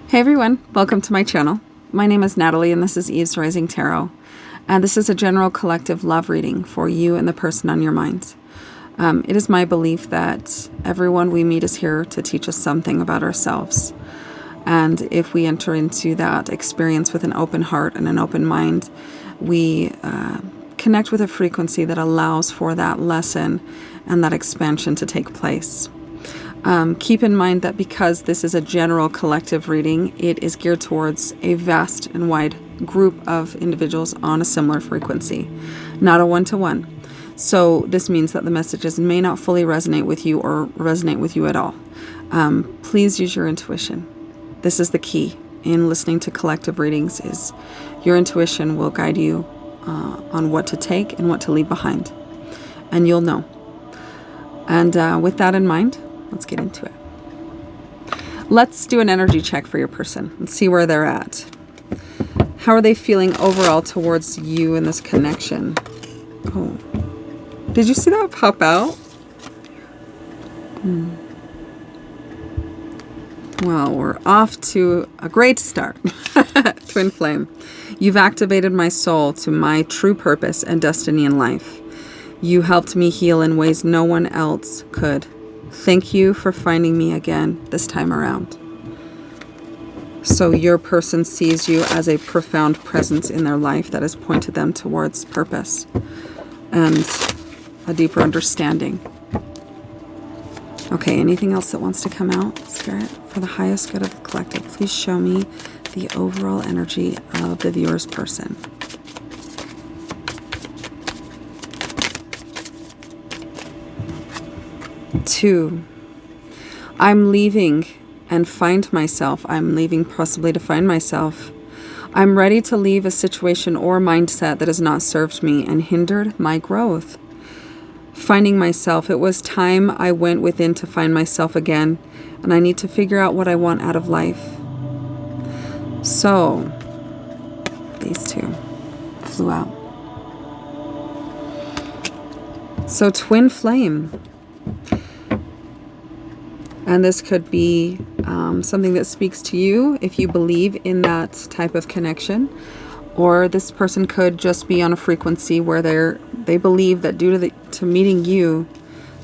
Hey everyone, welcome to my channel. My name is Natalie and this is Eve's Rising Tarot. And this is a general collective love reading for you and the person on your mind. It is my belief that everyone we meet is here to teach us something about ourselves. And if we enter into that experience with an open heart and an open mind, we connect with a frequency that allows for that lesson and that expansion to take place. Keep in mind that because this is a general collective reading, it is geared towards a vast and wide group of individuals on a similar frequency, not a one-to-one. So this means that the messages may not fully resonate with you or resonate with you at all. Please use your intuition. This is the key in listening to collective readings, is your intuition will guide you on what to take and what to leave behind. And you'll know. And with that in mind, let's get into it. Let's do an energy check for your person and see where they're at. How are they feeling overall towards you in this connection? Oh, did you see that pop out? Well, we're off to a great start. Twin flame. You've activated my soul to my true purpose and destiny in life. You helped me heal in ways no one else could. Thank you for finding me again this time around. So your person sees you as a profound presence in their life that has pointed them towards purpose and a deeper understanding. Okay, anything else that wants to come out? Spirit, for the highest good of the collective, please show me the overall energy of the viewer's person. Two, I'm leaving and find myself. I'm leaving possibly to find myself. I'm ready to leave a situation or mindset that has not served me and hindered my growth. Finding myself. It was time I went within to find myself again, and I need to figure out what I want out of life. So, these two flew out. So, twin flame. And this could be something that speaks to you if you believe in that type of connection. Or this person could just be on a frequency where they believe that due to meeting you,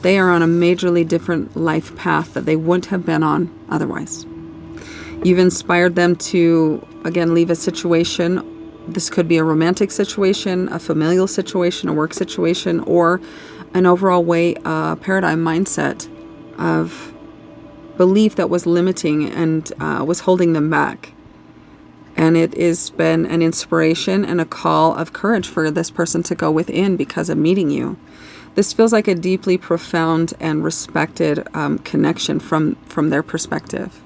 they are on a majorly different life path that they wouldn't have been on otherwise. You've inspired them to, again, leave a situation. This could be a romantic situation, a familial situation, a work situation, or an overall paradigm mindset of belief that was limiting and was holding them back. And it has been an inspiration and a call of courage for this person to go within because of meeting you. This feels like a deeply profound and respected connection from their perspective,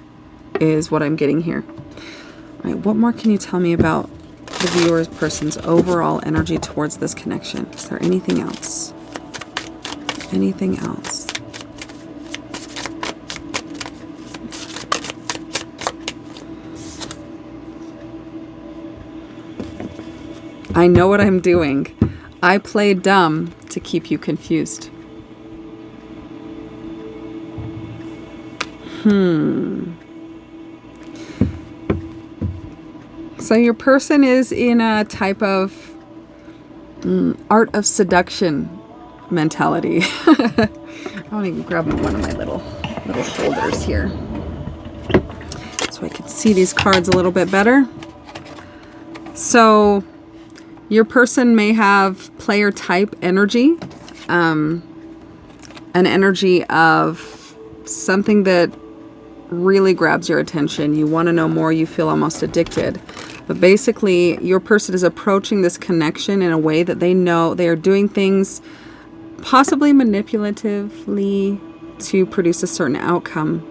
is what I'm getting here. All right, what more can you tell me about the viewer's person's overall energy towards this connection? Is there anything else? Anything else? I know what I'm doing. I play dumb to keep you confused. So your person is in a type of art of seduction mentality. I want to grab one of my little holders here so I can see these cards a little bit better. So your person may have player type energy, an energy of something that really grabs your attention. You want to know more, you feel almost addicted. But basically, your person is approaching this connection in a way that they know they are doing things possibly manipulatively to produce a certain outcome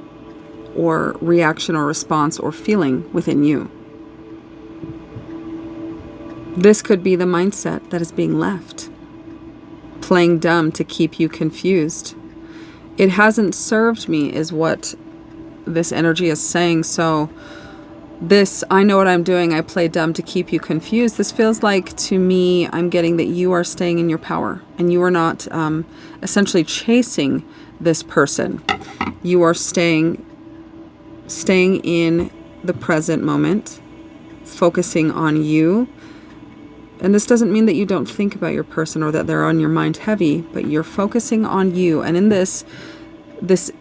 or reaction or response or feeling within you. This could be the mindset that is being left. Playing dumb to keep you confused. It hasn't served me is what this energy is saying. So this, I know what I'm doing, I play dumb to keep you confused. This feels like, to me, I'm getting that you are staying in your power and you are not essentially chasing this person. You are staying in the present moment, focusing on you. And this doesn't mean that you don't think about your person or that they're on your mind heavy, but you're focusing on you. And in this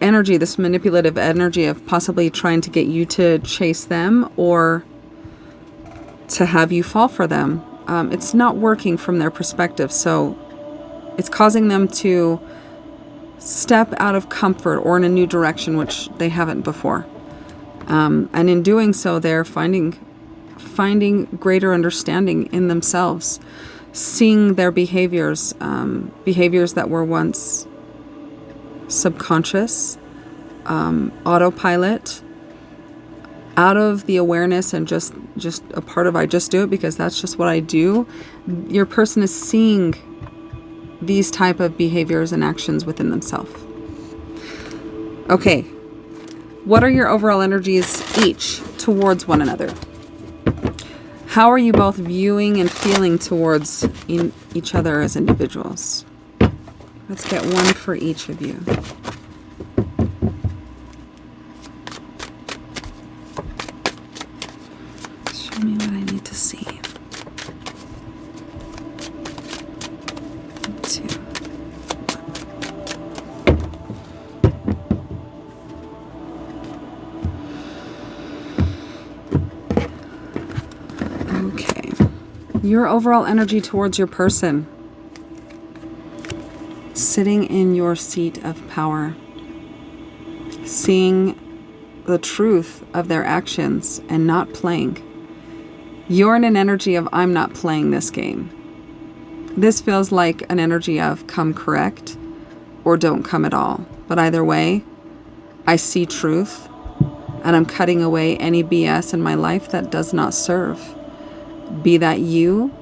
energy, this manipulative energy of possibly trying to get you to chase them or to have you fall for them, it's not working from their perspective. So it's causing them to step out of comfort or in a new direction, which they haven't before. And in doing so, they're finding greater understanding in themselves, seeing their behaviors that were once subconscious, autopilot, out of the awareness and just a part of I just do it because that's just what I do. Your person is seeing these type of behaviors and actions within themselves. Okay, what are your overall energies each towards one another? How are you both viewing and feeling towards each other as individuals? Let's get one for each of you. Show me what I need to see. 2. Okay. Your overall energy towards your person. Sitting in your seat of power, seeing the truth of their actions and not playing. You're in an energy of I'm not playing this game. This feels like an energy of come correct or don't come at all. But either way, I see truth and I'm cutting away any BS in my life that does not serve, be that you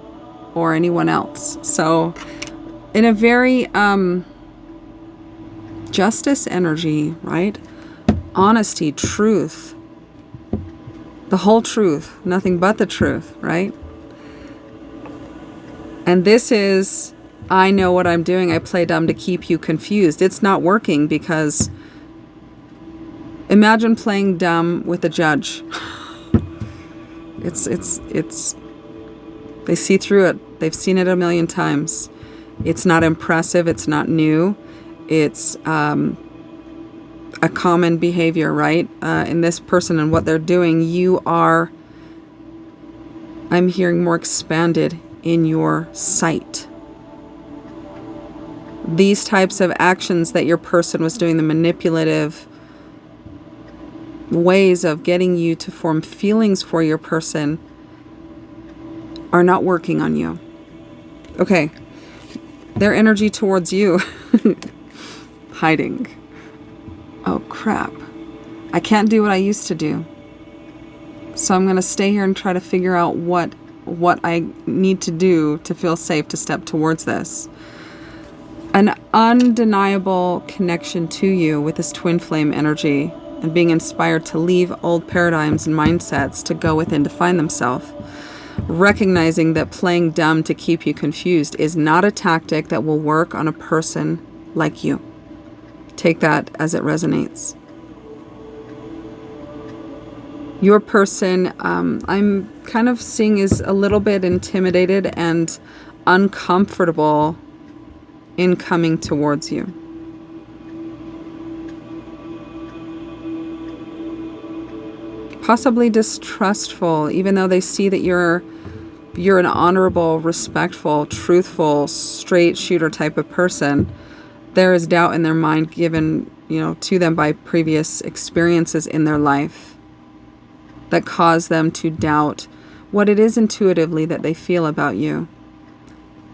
or anyone else. So in a very justice energy, right? Honesty, truth, the whole truth, nothing but the truth, right? And this is, I know what I'm doing. I play dumb to keep you confused. It's not working because imagine playing dumb with a judge. It's, they see through it. They've seen it a million times. It's not impressive. It's not new. It's a common behavior, right? In this person and what they're doing, you are, I'm hearing more expanded in your sight. These types of actions that your person was doing, the manipulative ways of getting you to form feelings for your person, are not working on you. Okay. Their energy towards you. Hiding. Oh crap. I can't do what I used to do. So I'm going to stay here and try to figure out what I need to do to feel safe to step towards this. An undeniable connection to you with this twin flame energy and being inspired to leave old paradigms and mindsets to go within to find themselves. Recognizing that playing dumb to keep you confused is not a tactic that will work on a person like you. Take that as it resonates. Your person, I'm kind of seeing is a little bit intimidated and uncomfortable in coming towards you. Possibly distrustful, even though they see that you're an honorable, respectful, truthful, straight shooter type of person. There is doubt in their mind given, to them by previous experiences in their life that cause them to doubt what it is intuitively that they feel about you.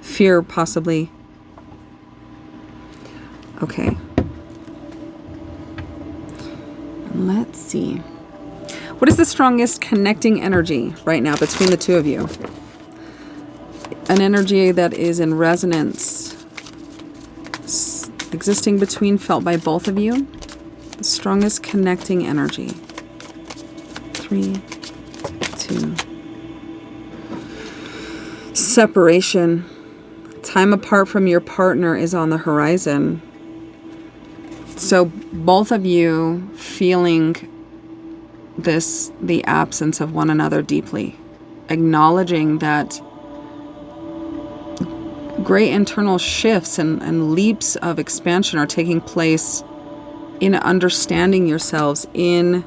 Fear, possibly. Okay. Let's see. What is the strongest connecting energy right now between the two of you? An energy that is in resonance, existing between, felt by both of you. The strongest connecting energy. 3, 2. Separation. Time apart from your partner is on the horizon. So both of you feeling the absence of one another deeply, acknowledging that great internal shifts and leaps of expansion are taking place in understanding yourselves in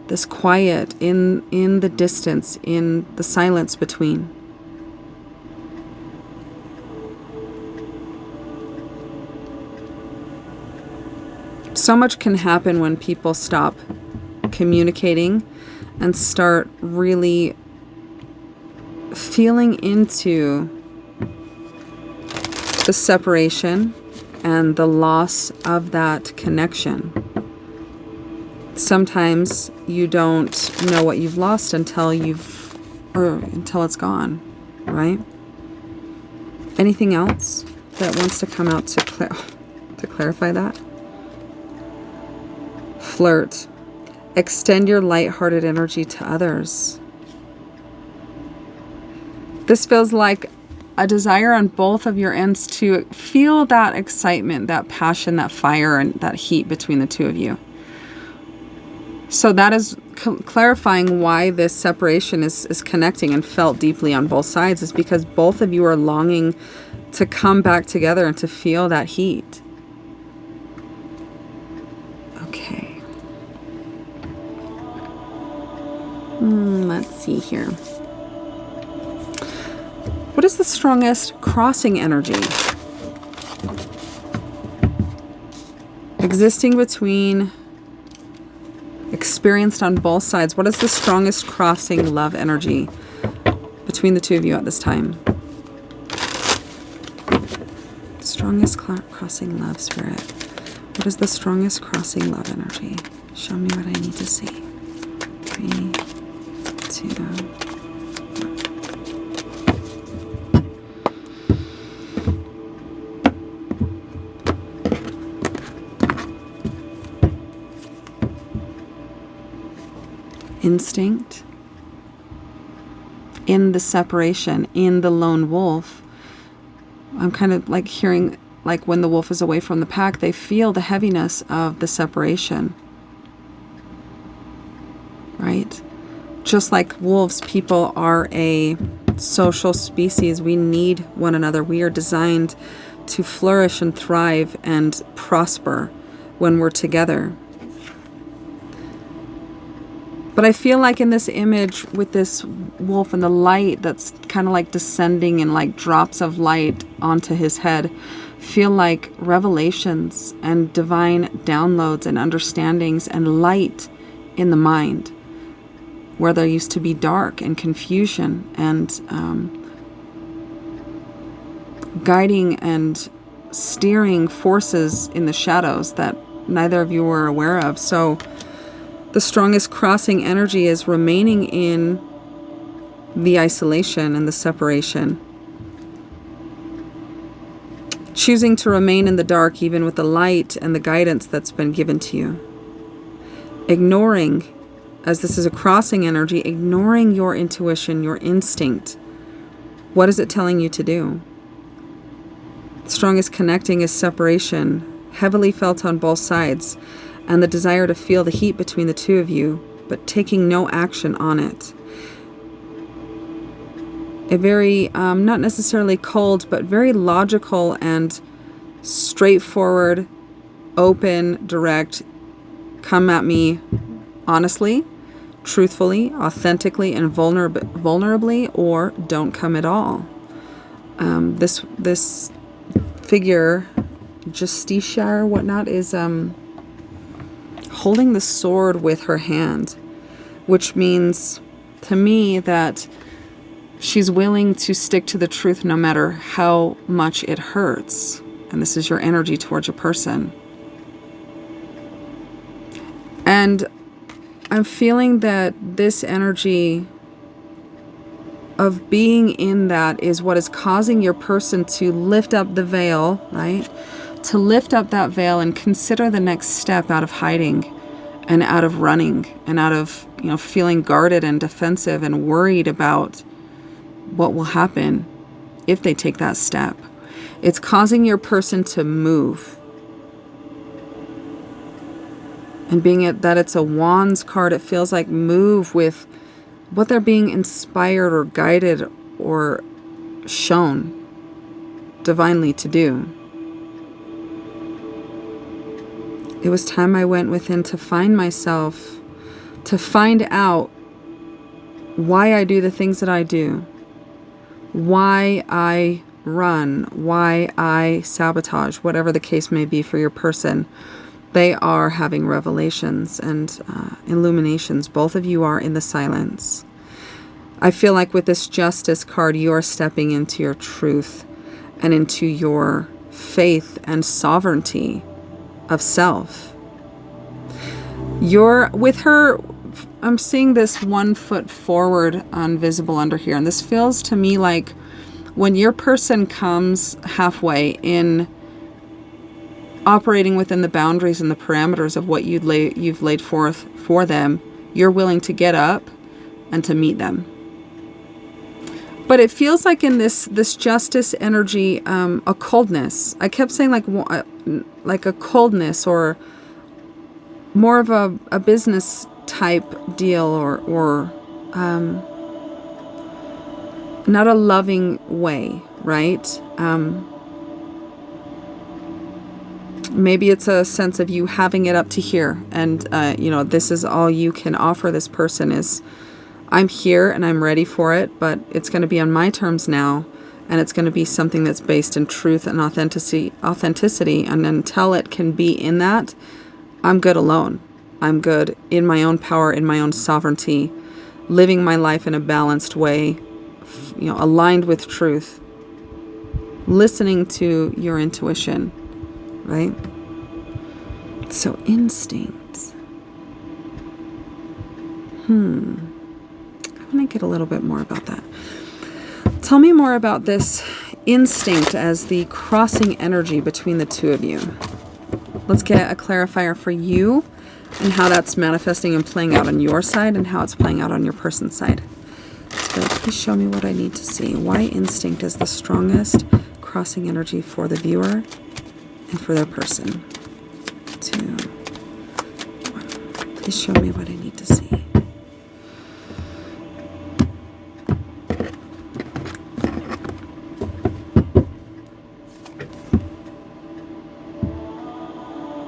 this quiet, in the distance, in the silence between. So much can happen when people stop communicating and start really feeling into the separation and the loss of that connection. Sometimes you don't know what you've lost until it's gone, right? Anything else that wants to come out to clarify that? Flirt. Extend your lighthearted energy to others. This feels like a desire on both of your ends to feel that excitement, that passion, that fire, and that heat between the two of you. So that is clarifying why this separation is connecting and felt deeply on both sides, is because both of you are longing to come back together and to feel that heat. Okay. Let's see here. What is the strongest crossing energy existing between, experienced on both sides? What is the strongest crossing love energy between the two of you at this time? Strongest crossing love, Spirit. What is the strongest crossing love energy? Show me what I need to see. 3, 2. Instinct, in the separation, in the lone wolf. I'm kind of like hearing, like when the wolf is away from the pack, they feel the heaviness of the separation, right? Just like wolves, people are a social species. We need one another. We are designed to flourish and thrive and prosper when we're together. But I feel like in this image with this wolf and the light that's kind of like descending and like drops of light onto his head, feel like revelations and divine downloads and understandings and light in the mind, where there used to be dark and confusion and guiding and steering forces in the shadows that neither of you were aware of. So the strongest crossing energy is remaining in the isolation and the separation. Choosing to remain in the dark even with the light and the guidance that's been given to you. Ignoring, as this is a crossing energy, ignoring your intuition, your instinct. What is it telling you to do? The strongest connecting is separation, heavily felt on both sides, and the desire to feel the heat between the two of you, but taking no action on it. A very, not necessarily cold, but very logical and straightforward, open, direct, come at me honestly, truthfully, authentically, and vulnerably, or don't come at all. This figure, Justicia or whatnot, is holding the sword with her hand, which means to me that she's willing to stick to the truth no matter how much it hurts. And this is your energy towards your person. And I'm feeling that this energy of being in that is what is causing your person to lift up the veil, right? To lift up that veil and consider the next step out of hiding and out of running and out of, feeling guarded and defensive and worried about what will happen if they take that step. It's causing your person to move And being it that it's a Wands card, it feels like move with what they're being inspired or guided or shown divinely to do. It was time I went within to find myself, to find out why I do the things that I do, why I run, why I sabotage, whatever the case may be for your person. They are having revelations and illuminations. Both of you are in the silence. I feel like with this Justice card, you are stepping into your truth and into your faith and sovereignty of self. You're with her. I'm seeing this 1 foot forward on visible under here. And this feels to me like when your person comes halfway in operating within the boundaries and the parameters of what you've laid forth for them, you're willing to get up and to meet them. But it feels like in this Justice energy, a coldness. I kept saying like a coldness, or more of a business type deal, or not a loving way, right? Maybe it's a sense of you having it up to here, and this is all you can offer this person is, I'm here and I'm ready for it, but it's going to be on my terms now, and it's going to be something that's based in truth and authenticity, and until it can be in that, I'm good alone. I'm good in my own power, in my own sovereignty, living my life in a balanced way, aligned with truth, listening to your intuition. Right? So instincts. I want to get a little bit more about that. Tell me more about this instinct as the crossing energy between the two of you. Let's get a clarifier for you and how that's manifesting and playing out on your side and how it's playing out on your person's side. So please show me what I need to see. Why instinct is the strongest crossing energy for the viewer and for their person. 2, 1. Please show me what I need to see.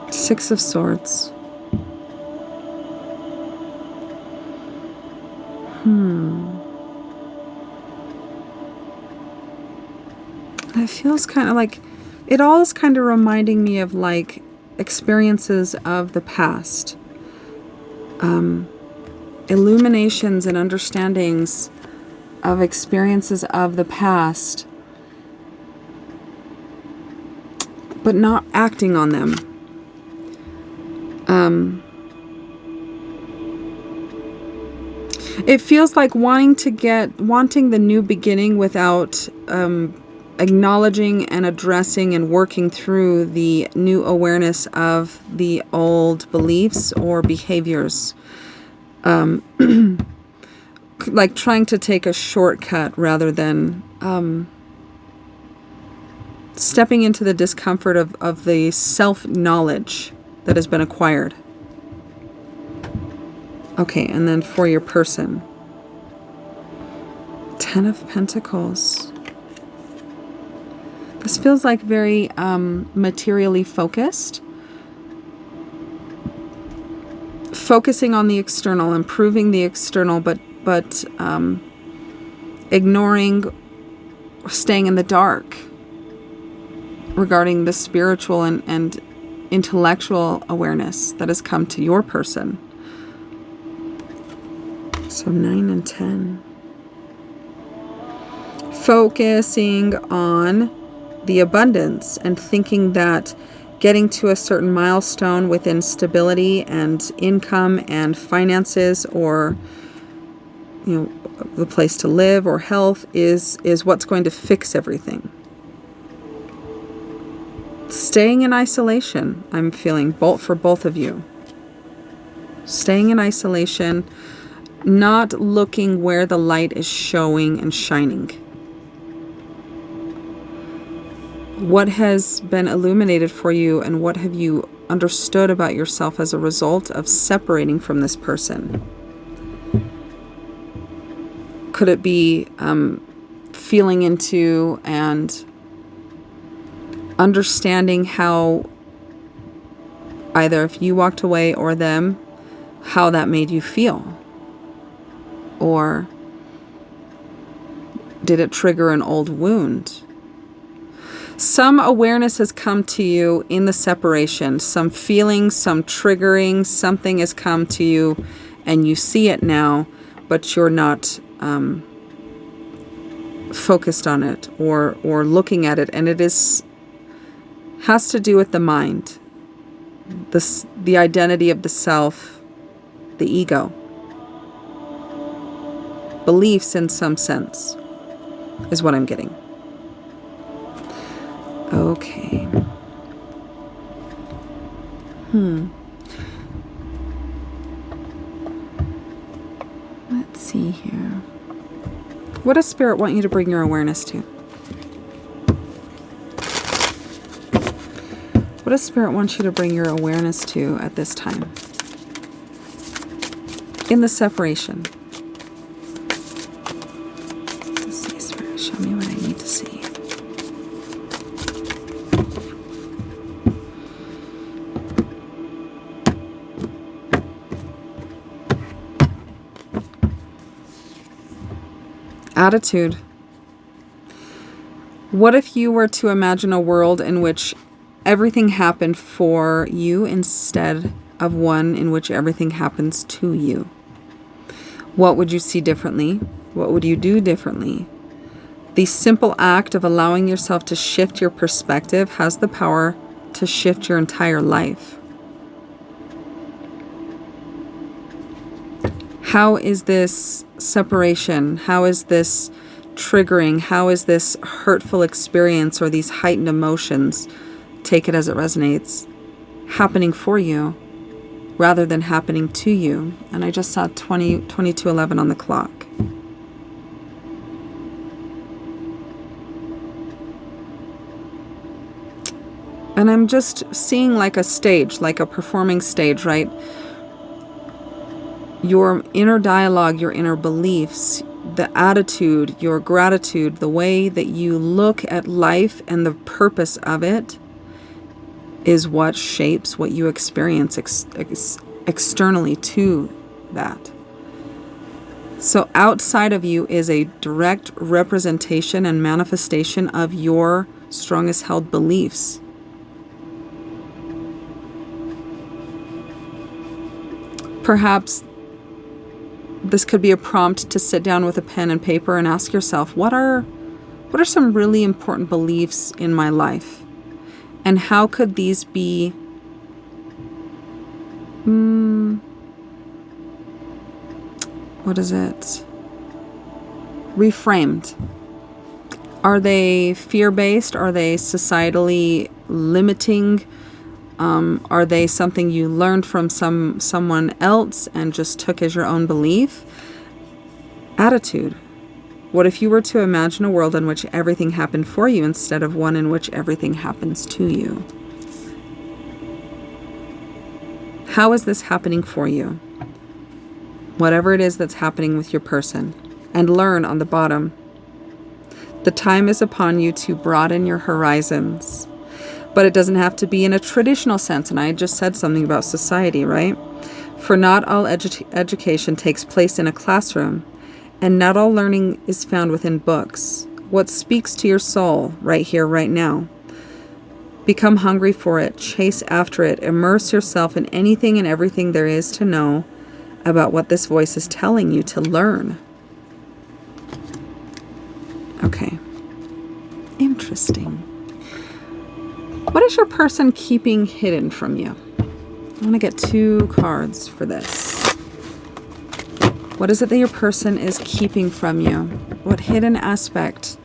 Six of Swords. It feels kind of like it all is kind of reminding me of like experiences of the past, illuminations and understandings of experiences of the past, but not acting on them. It feels like wanting the new beginning without acknowledging and addressing and working through the new awareness of the old beliefs or behaviors. Like trying to take a shortcut rather than stepping into the discomfort of the self-knowledge that has been acquired. Okay, and then for your person. 10 of Pentacles. This feels like very materially focused. Focusing on the external, improving the external, but ignoring, staying in the dark regarding the spiritual and intellectual awareness that has come to your person. So 9 and 10. Focusing on the abundance and thinking that getting to a certain milestone within stability and income and finances, or the place to live or health is what's going to fix everything. Staying in isolation, I'm feeling for both of you. Staying in isolation, not looking where the light is showing and shining. What has been illuminated for you, and what have you understood about yourself as a result of separating from this person? Could it be feeling into and understanding how, either if you walked away or them, how that made you feel? Or did it trigger an old wound? Some awareness has come to you in the separation. Some feeling, some triggering, something has come to you and you see it now, but you're not focused on it or looking at it. And it has to do with the mind, the identity of the self, the ego. Beliefs in some sense is what I'm getting. Okay. Let's see here. What does Spirit want you to bring your awareness to? What does Spirit want you to bring your awareness to at this time? In the separation. Let's see, Spirit, show me what I need to see. Attitude. What if you were to imagine a world in which everything happened for you instead of one in which everything happens to you? What would you see differently? What would you do differently? The simple act of allowing yourself to shift your perspective has the power to shift your entire life. How is this separation? How is this triggering? How is this hurtful experience or these heightened emotions, take it as it resonates, happening for you rather than happening to you? And I just saw 22:11 on the clock. And I'm just seeing like a stage, like a performing stage, right? Your inner dialogue, your inner beliefs, the attitude, your gratitude, the way that you look at life and the purpose of it is what shapes what you experience externally to that. So outside of you is a direct representation and manifestation of your strongest held beliefs. Perhaps this could be a prompt to sit down with a pen and paper and ask yourself, what are some really important beliefs in my life? And how could these be reframed? Are they fear-based? Are they societally limiting? Are they something you learned from someone else and just took as your own belief? Attitude. What if you were to imagine a world in which everything happened for you instead of one in which everything happens to you? How is this happening for you? Whatever it is that's happening with your person. And learn on the bottom. The time is upon you to broaden your horizons. But it doesn't have to be in a traditional sense. And I just said something about society, right? For not all education takes place in a classroom. And not all learning is found within books. What speaks to your soul right here, right now? Become hungry for it. Chase after it. Immerse yourself in anything and everything there is to know about what this voice is telling you to learn. Okay. Interesting. What is your person keeping hidden from you? I want to get 2 cards for this. What is it that your person is keeping from you? What hidden aspect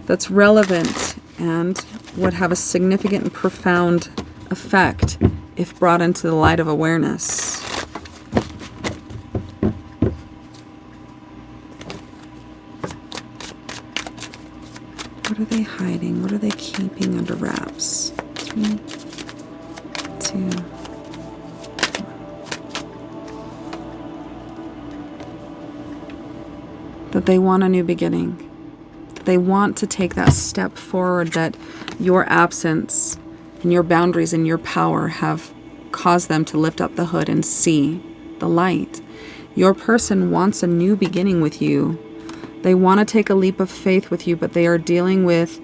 that's relevant and would have a significant and profound effect if brought into the light of awareness? What are they hiding? What are they keeping under wraps? 3, 2, 2. That they want a new beginning. That they want to take that step forward, that your absence and your boundaries and your power have caused them to lift up the hood and see the light. Your person wants a new beginning with you. They want to take a leap of faith with you, but they are dealing with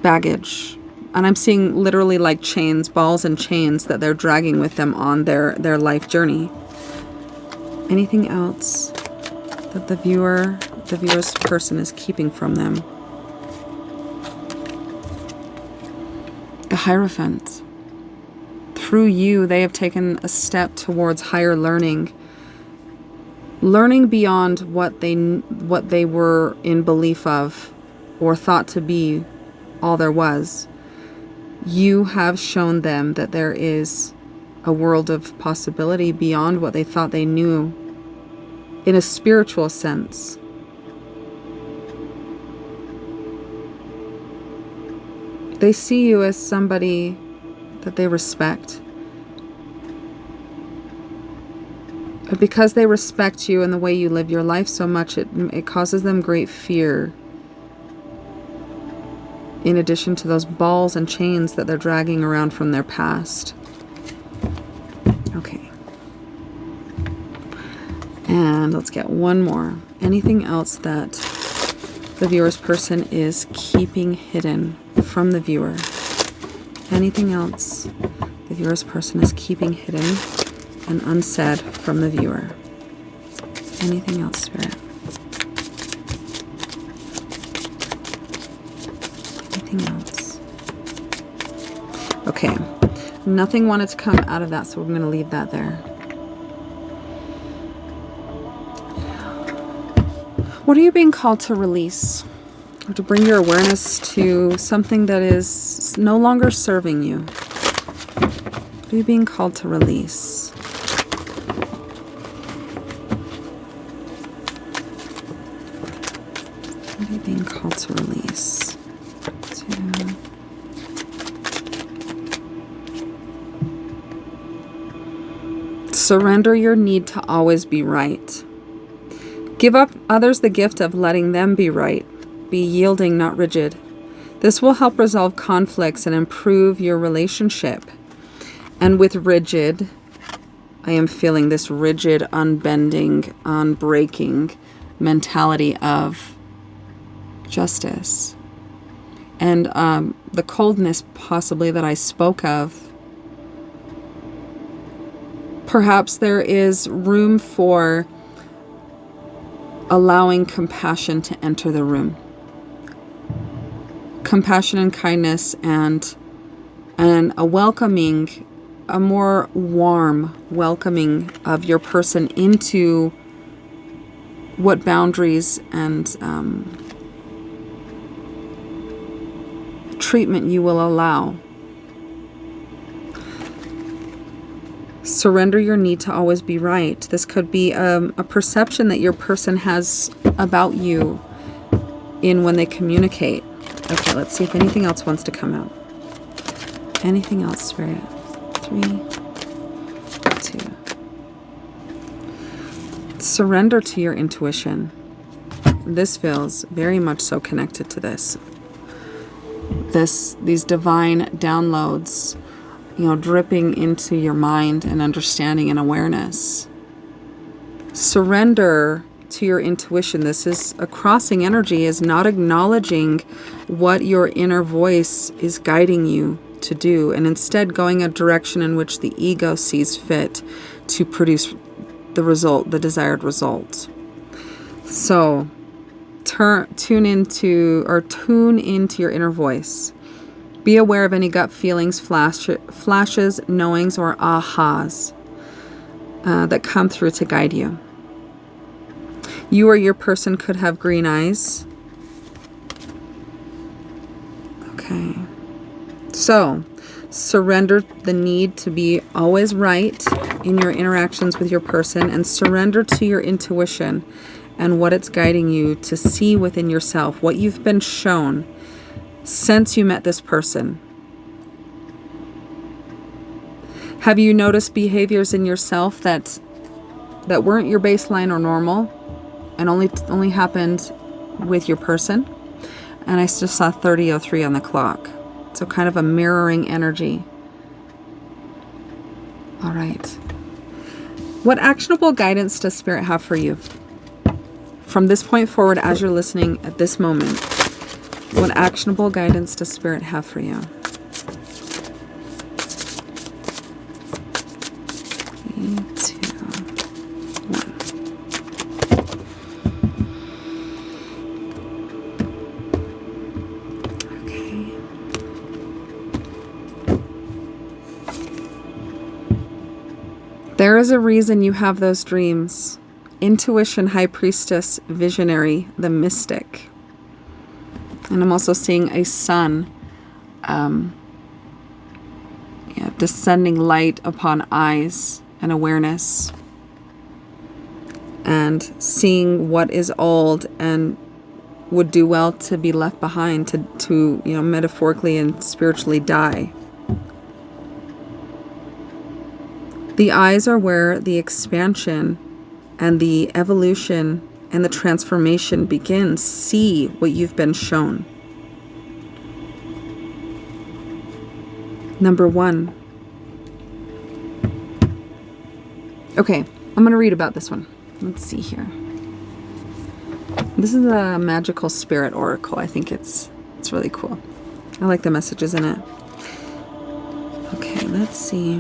baggage. And I'm seeing literally like chains, balls and chains that they're dragging with them on their life journey. Anything else that the viewer's person is keeping from them? The Hierophant. Through you, they have taken a step towards higher learning. Learning beyond what they were in belief of or thought to be all there was. You have shown them that there is a world of possibility beyond what they thought they knew in a spiritual sense. They see you as somebody that they respect. But because they respect you and the way you live your life so much, it causes them great fear. In addition to those balls and chains that they're dragging around from their past. Okay. And let's get one more. Anything else that the viewer's person is keeping hidden from the viewer? Anything else the viewer's person is keeping hidden and unsaid from the viewer? Anything else, Spirit? Anything else? Okay. Nothing wanted to come out of that, so we're going to leave that there. What are you being called to release? Or to bring your awareness to something that is no longer serving you? What are you being called to release? What are you being called to release? Surrender your need to always be right. Give up others the gift of letting them be right. Be yielding, not rigid. This will help resolve conflicts and improve your relationship. And with rigid, I am feeling this rigid, unbending, unbreaking mentality of justice. And the coldness possibly that I spoke of. Perhaps there is room for allowing compassion to enter the room. Compassion and kindness and a welcoming, a more warm welcoming of your person into what boundaries and treatment you will allow. Surrender your need to always be right. This could be a perception that your person has about you in when they communicate. Okay, let's see if anything else wants to come out. Anything else, Spirit? 3, 2. Surrender to your intuition. This feels very much so connected to this. These divine downloads, dripping into your mind and understanding and awareness. Surrender to your intuition. This is a crossing energy, is not acknowledging what your inner voice is guiding you to do, and instead going a direction in which the ego sees fit to produce the result, the desired result. So tune into your inner voice. Be aware of any gut feelings, flashes, knowings, or ahas that come through to guide you. You or your person could have green eyes. Okay. So, surrender the need to be always right in your interactions with your person, and surrender to your intuition and what it's guiding you to see within yourself, what you've been shown since you met this person. Have you noticed behaviors in yourself that weren't your baseline or normal and only happened with your person? And I just saw 30:03 on the clock. So kind of a mirroring energy. All right. What actionable guidance does Spirit have for you? From this point forward, as you're listening at this moment, what actionable guidance does Spirit have for you? 3, 2, 1. Okay. There is a reason you have those dreams. Intuition, High Priestess, Visionary, the Mystic. And I'm also seeing a sun, descending light upon eyes and awareness. And seeing what is old and would do well to be left behind, to metaphorically and spiritually die. The eyes are where the expansion and the evolution and the transformation begins. See what you've been shown. Number 1. Okay, I'm going to read about this one. Let's see here. This is a magical spirit oracle. I think it's really cool. I like the messages in it. Okay, let's see.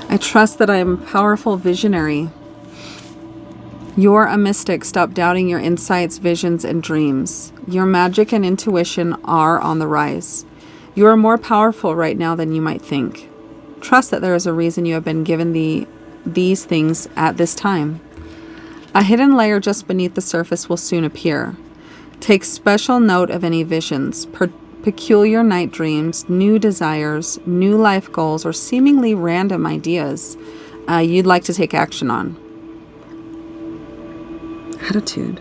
I trust that I am a powerful visionary. You're a mystic. Stop doubting your insights, visions, and dreams. Your magic and intuition are on the rise. You are more powerful right now than you might think. Trust that there is a reason you have been given these things at this time. A hidden layer just beneath the surface will soon appear. Take special note of any visions, peculiar night dreams, new desires, new life goals, or seemingly random ideas you'd like to take action on. Attitude.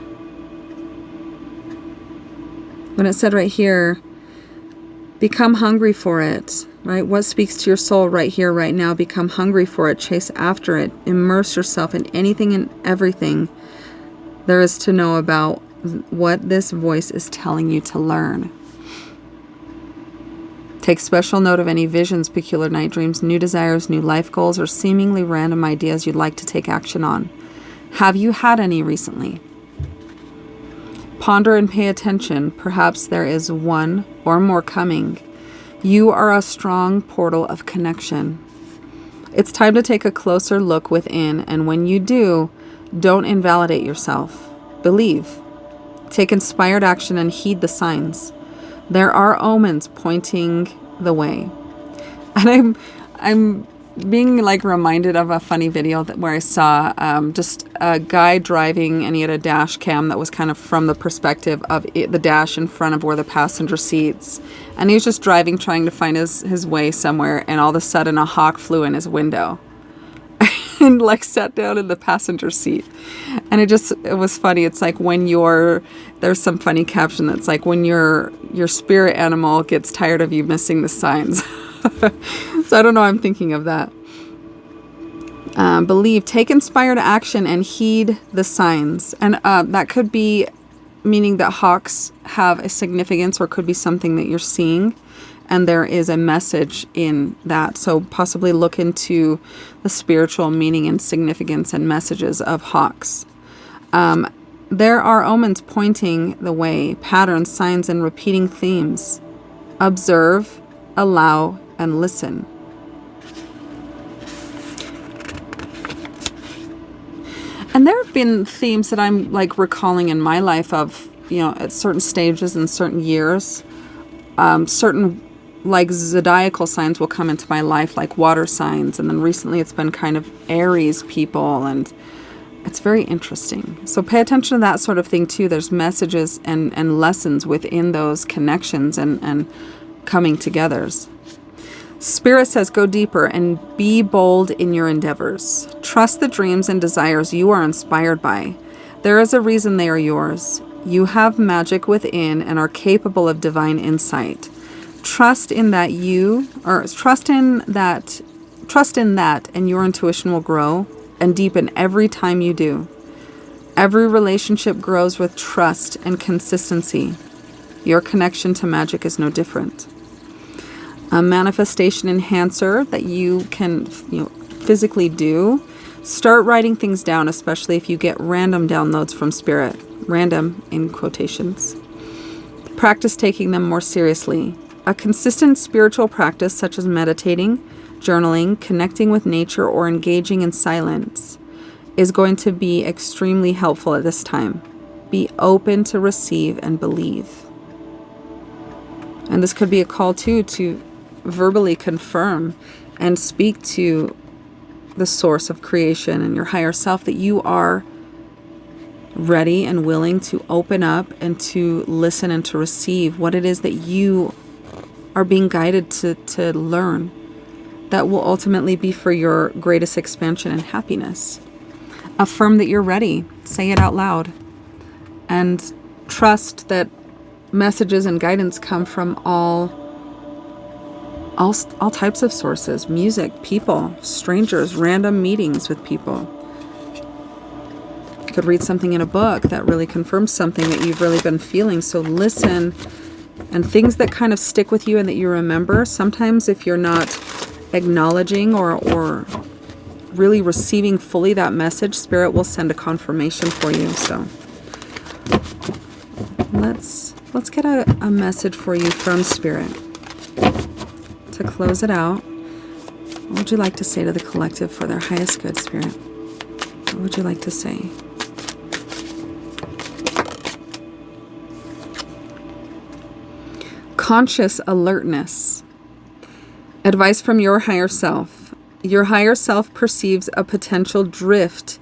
When it said right here, become hungry for it, right? What speaks to your soul right here, right now? Become hungry for it. Chase after it. Immerse yourself in anything and everything there is to know about what this voice is telling you to learn. Take special note of any visions, peculiar night dreams, new desires, new life goals, or seemingly random ideas you'd like to take action on. Have you had any recently? Ponder and pay attention. Perhaps there is one or more coming. You are a strong portal of connection. It's time to take a closer look within, and when you do, don't invalidate yourself. Believe. Take inspired action and heed the signs. There are omens pointing the way. And I'm being reminded of a funny video where I saw just a guy driving, and he had a dash cam that was kind of from the perspective of the dash in front of where the passenger seats. And he was just driving, trying to find his way somewhere, and all of a sudden a hawk flew in his window and sat down in the passenger seat. And it was funny. It's like when there's some funny caption that's like when your spirit animal gets tired of you missing the signs. So I don't know, I'm thinking of that. Believe, take inspired action and heed the signs. And that could be meaning that hawks have a significance, or could be something that you're seeing, and there is a message in that. So possibly look into the spiritual meaning and significance and messages of hawks. There are omens pointing the way, patterns, signs, and repeating themes. Observe, allow, and listen. And there have been themes that I'm recalling in my life of, at certain stages and certain years, certain zodiacal signs will come into my life, like water signs. And then recently it's been kind of Aries people, and it's very interesting. So pay attention to that sort of thing too. There's messages and lessons within those connections and coming togethers. Spirit says, go deeper and be bold in your endeavors. Trust the dreams and desires you are inspired by. There is a reason they are yours. You have magic within and are capable of divine insight. Trust in that and your intuition will grow and deepen every time you do. Every relationship grows with trust and consistency. Your connection to magic is no different. A manifestation enhancer that you can physically do. Start writing things down, especially if you get random downloads from spirit. Random in quotations. Practice taking them more seriously. A consistent spiritual practice such as meditating, journaling, connecting with nature, or engaging in silence is going to be extremely helpful at this time. Be open to receive and believe. And this could be a call too to verbally confirm and speak to the source of creation and your higher self that you are ready and willing to open up and to listen and to receive what it is that you are being guided to learn that will ultimately be for your greatest expansion and happiness. Affirm that you're ready. Say it out loud. And trust that messages and guidance come from all types of sources. Music, people, strangers, random meetings with people. You could read something in a book that really confirms something that you've really been feeling. So listen, and things that kind of stick with you and that you remember. Sometimes if you're not acknowledging or really receiving fully that message, Spirit will send a confirmation for you. So let's get a message for you from Spirit. To close it out, what would you like to say to the collective for their highest good, Spirit? What would you like to say? Conscious alertness. Advice from your higher self. Your higher self perceives a potential drift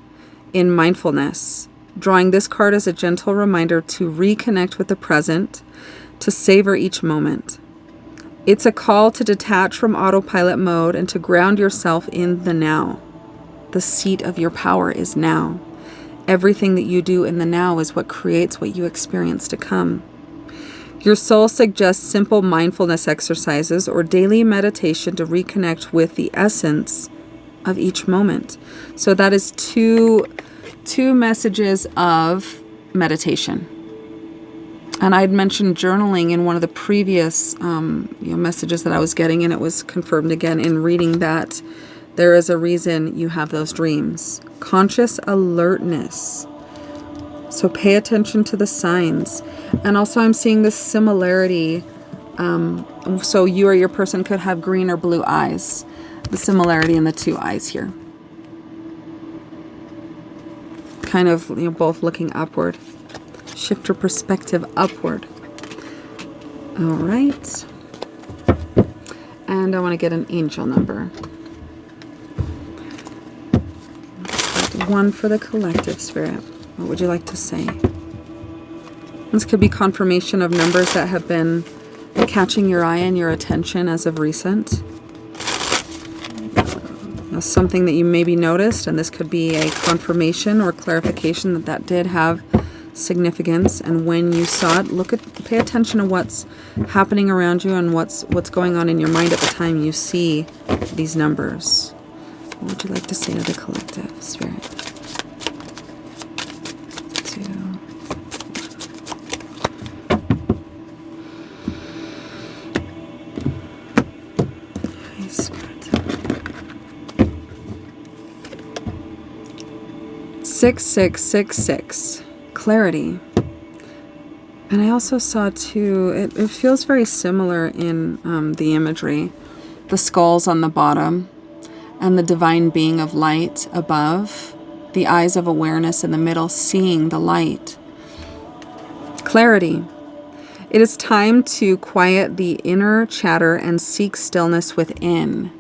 in mindfulness. Drawing this card as a gentle reminder to reconnect with the present, to savor each moment. It's a call to detach from autopilot mode and to ground yourself in the now. The seat of your power is now. Everything that you do in the now is what creates what you experience to come. Your soul suggests simple mindfulness exercises or daily meditation to reconnect with the essence of each moment. So that is two messages of meditation. And I'd mentioned journaling in one of the previous messages that I was getting, and it was confirmed again in reading that there is a reason you have those dreams. Conscious alertness. So pay attention to the signs. And also I'm seeing this similarity. So you or your person could have green or blue eyes. The similarity in the two eyes here. Kind of both looking upward. Shift your perspective upward. All right. And I want to get an angel number. One for the collective, Spirit. What would you like to say? This could be confirmation of numbers that have been catching your eye and your attention as of recent. Something that you maybe noticed, and this could be a confirmation or clarification that did have significance. And when you saw it, pay attention to what's happening around you and what's going on in your mind at the time you see these numbers. What would you like to say to the collective, Spirit? 2. Hi, Spirit. 6666. Clarity. And I also saw too, it feels very similar in the imagery. The skulls on the bottom and the divine being of light above. The eyes of awareness in the middle, seeing the light. Clarity. It is time to quiet the inner chatter and seek stillness within.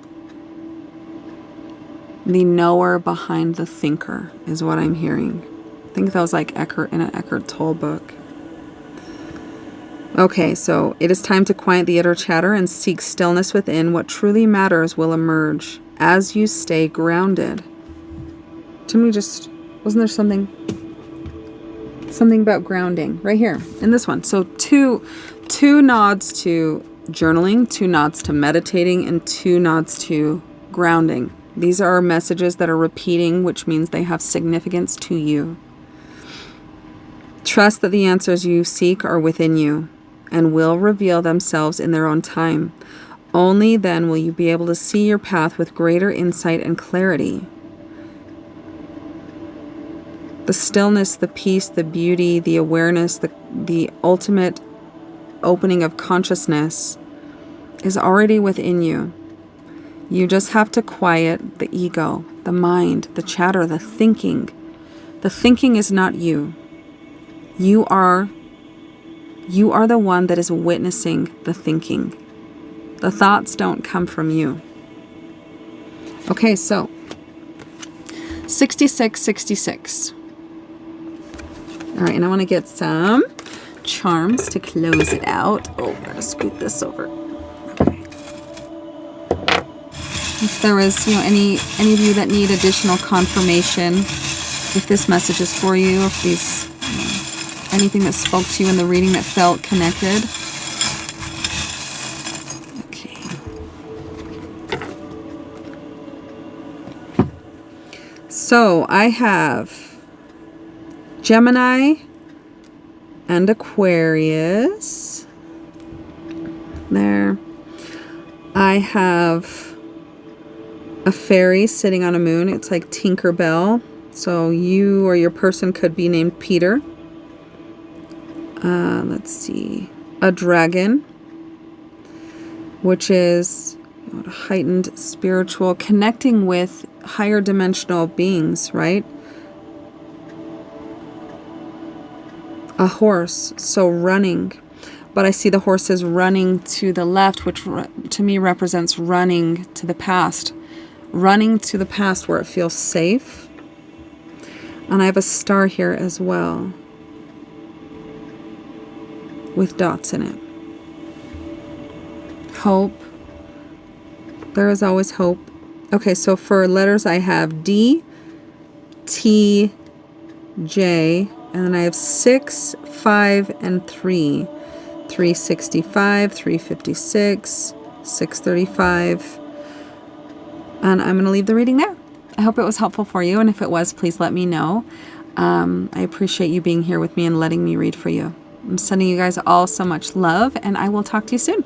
The knower behind the thinker is what I'm hearing. I think that was like Eckhart in an Eckhart Tolle book. Okay, so it is time to quiet the inner chatter and seek stillness within. What truly matters will emerge as you stay grounded. To me, wasn't there something about grounding right here in this one? So two nods to journaling, 2 nods to meditating, and 2 nods to grounding. These are messages that are repeating, which means they have significance to you. Trust that the answers you seek are within you and will reveal themselves in their own time. Only then will you be able to see your path with greater insight and clarity. The stillness, the peace, the beauty, the awareness, the ultimate opening of consciousness is already within you. You just have to quiet the ego, the mind, the chatter, the thinking. The thinking is not you. You are the one that is witnessing the thinking. The thoughts don't come from you. Okay, so 6666. All right, and I want to get some charms to close it out. Oh, I gotta scoot this over. Okay. If there was, any of you that need additional confirmation, if this message is for you, if these, anything that spoke to you in the reading that felt connected. Okay. So I have Gemini and Aquarius. There. I have a fairy sitting on a moon. It's like Tinkerbell. So you or your person could be named Peter. Let's see. A dragon, which is heightened spiritual, connecting with higher dimensional beings, right? A horse, so running. But I see the horses running to the left, which to me represents running to the past. Running to the past where it feels safe. And I have a star here as well, with dots in it. Hope. There is always hope. Okay, so for letters I have D, T, J, and then I have 6, 5, and 3. 365, 356, 635. And I'm going to leave the reading there. I hope it was helpful for you, and if it was, please let me know. I appreciate you being here with me and letting me read for you. I'm sending you guys all so much love, and I will talk to you soon.